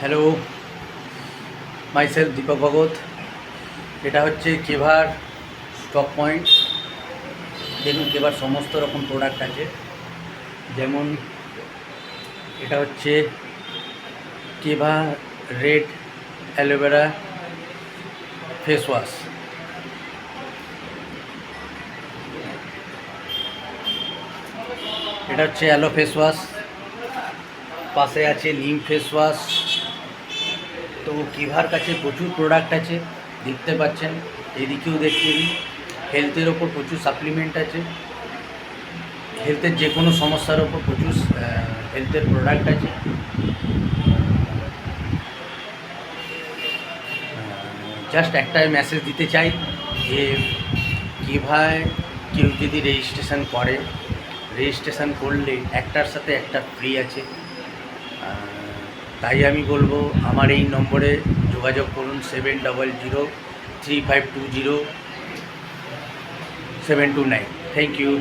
Hello, myself Dipak Bhagat. এটা হচ্ছে কেভার stock point. দেখুন, কেভার সমস্ত রকম প্রোডাক্ট আছে। যেমন এটা হচ্ছে কেভা রেড অ্যালোভেরা ফেস ওয়াশ। এটা হচ্ছে অ্যালো ফেস ওয়াশ, পাশে আছে নিম ফেস ওয়াশ। তো কেভার কাছে প্রচুর প্রোডাক্ট আছে, দেখতে পাচ্ছেন। এদিকেও দেখতে দিই, হেলথের ওপর প্রচুর সাপ্লিমেন্ট আছে। হেলথের যে কোনো সমস্যার ওপর প্রচুর হেলথের প্রোডাক্ট আছে। জাস্ট একটাই মেসেজ দিতে চাই যে কেভায় কেউ যদি রেজিস্ট্রেশন করে, রেজিস্ট্রেশন করলে একটার সাথে একটা ফ্রি আছে। তাই আমি বলবো আমার এই নম্বরে যোগাযোগ করুন 7003520729। Thank you.